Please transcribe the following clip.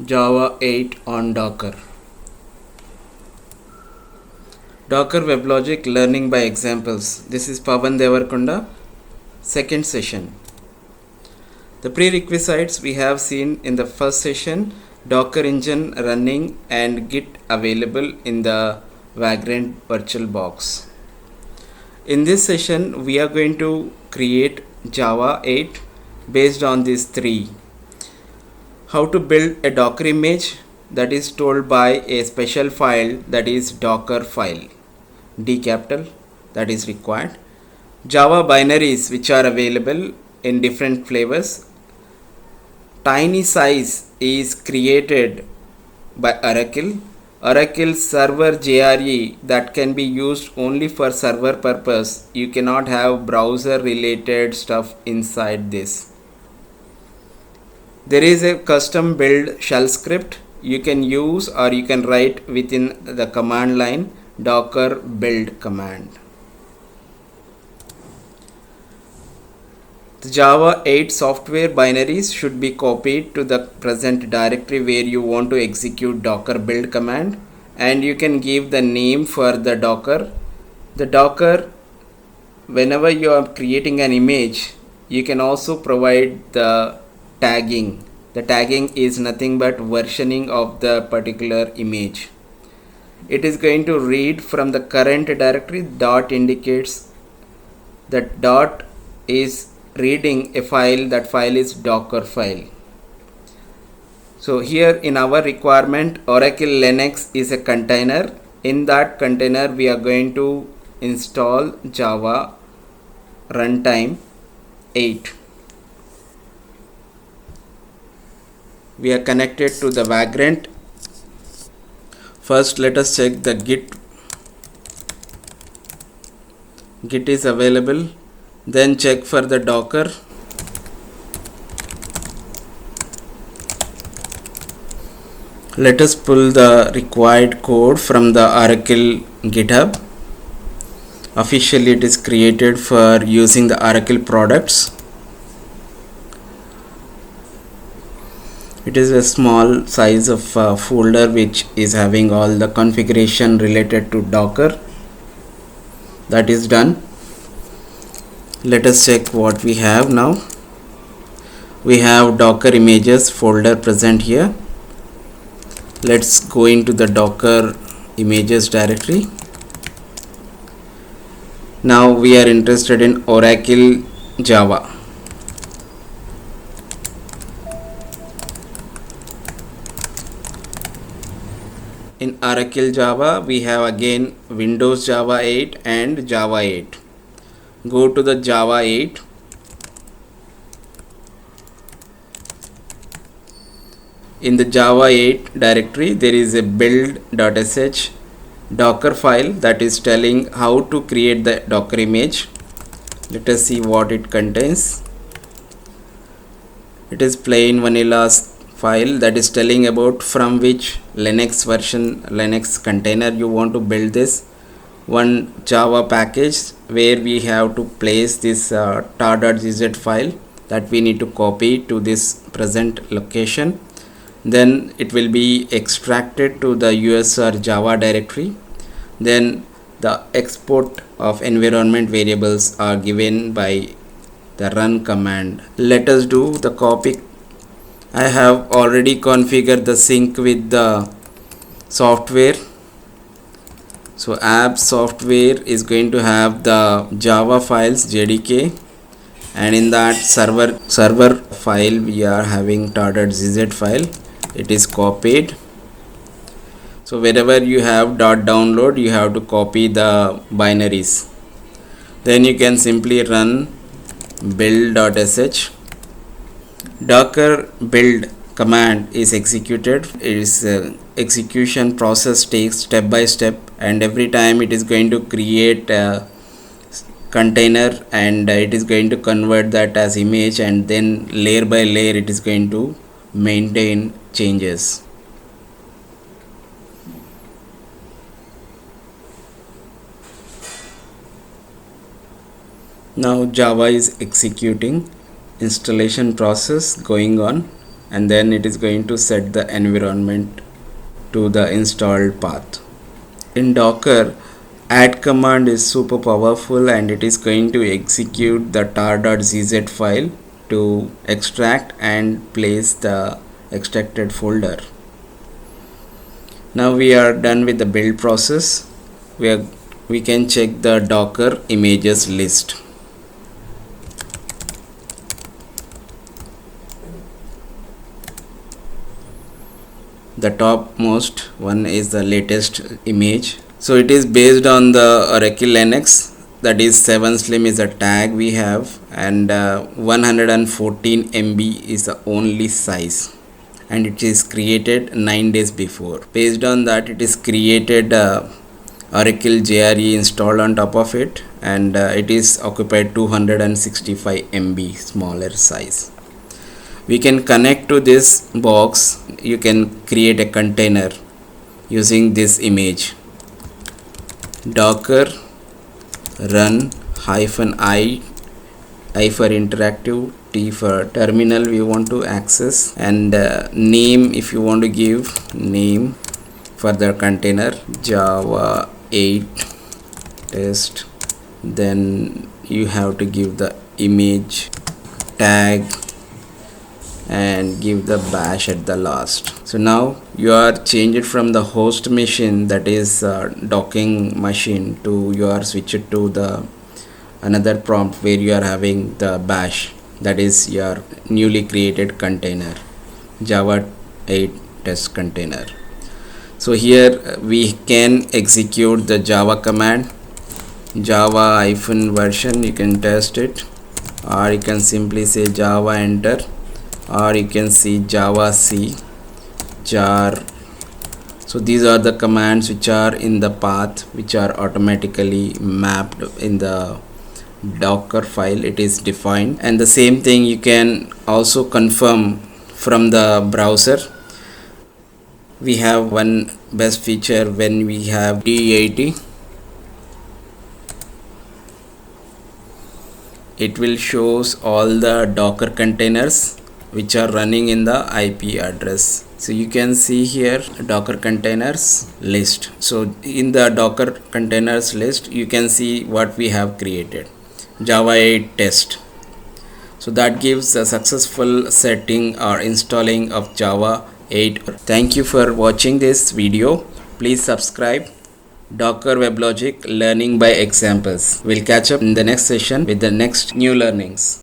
Java 8 on Docker. Docker WebLogic Learning by Examples. This is Pavan Devarkonda, second session. The prerequisites we have seen in the first session: Docker engine running and Git available in the Vagrant VirtualBox. In this session, we are going to create Java 8 based on these three. How to build a Docker image that is told by a special file, that is Docker file, D capital, that is required. Java binaries which are available in different flavors. Tiny size is created by Oracle. Oracle server JRE that can be used only for server purpose. You cannot have browser related stuff inside this. There is a custom build shell script you can use or you can write within the command line docker build command. The Java 8 software binaries should be copied to the present directory where you want to execute docker build command, and you can give the name for the Docker. The Docker, whenever you are creating an image, you can also provide the tagging. The tagging is nothing but versioning of the particular image. It is going to read from the current directory. Dot indicates that dot is reading a file. That file is Docker file. So here in our requirement, Oracle Linux is a container. In that container we are going to install Java runtime 8. We are connected to the Vagrant. First let us check the Git is available. Then check for the Docker. Let us pull the required code from the Oracle GitHub. Officially it is created for using the Oracle products. It is a small size of folder which is having all the configuration related to Docker. That is done. Let us check what we have now. We have Docker images folder present here. Let's go into the Docker images directory. Now we are interested in Oracle Java. In Oracle Java, we have again Windows Java 8 and Java 8. Go to the Java 8. In the Java 8 directory, there is a build.sh Docker file that is telling how to create the Docker image. Let us see what it contains. It is plain vanilla file that is telling about from which Linux version, Linux container you want to build this. One Java package where we have to place this tar.gz file that we need to copy to this present location. Then it will be extracted to the US or Java directory. Then the export of environment variables are given by the run command. Let us do the copy. I have already configured the sync with the software. So app software is going to have the Java files JDK, and in that server file we are having tar.gz file. It is copied. So wherever you have .download, you have to copy the binaries. Then you can simply run build.sh. Docker build command is executed. Its execution process takes step by step, and every time it is going to create a container and it is going to convert that as image, and then layer by layer it is going to maintain changes. Now Java is executing, installation process going on. and then it is going to set the environment to the installed path. In Docker, add command is super powerful, and it is going to execute the tar.gz file to extract and place the extracted folder. Now we are done with the build process. We can check the Docker images list. The topmost one is the latest image. So it is based on the Oracle Linux, that is 7 slim is a tag we have, and 114 MB is the only size, and it is created 9 days before. Based on that, it is created Oracle JRE installed on top of it, and it is occupied 265 MB smaller size. We can connect to this box. You can create a container using this image. Docker run -i for interactive, T for terminal we want to access, and name, if you want to give name for the container, Java 8 test. Then you have to give the image tag and give the bash at the last. So now you are changed from the host machine, that is docking machine, to you are switched to the another prompt where you are having the bash, that is your newly created container, Java 8 test container. So here we can execute the Java command, Java -version, you can test it, or you can simply say Java enter, or you can see Java C jar. So these are the commands which are in the path, which are automatically mapped in the Docker file. It is defined, and the same thing you can also confirm from the browser. We have one best feature when we have D80. It will shows all the Docker containers which are running in the IP address. So you can see here Docker containers list. So in the Docker containers list, you can see what we have created, Java 8 test. So that gives a successful setting or installing of Java 8. Thank you for watching this video. Please subscribe. Docker WebLogic, learning by examples. We'll catch up in the next session with the next new learnings.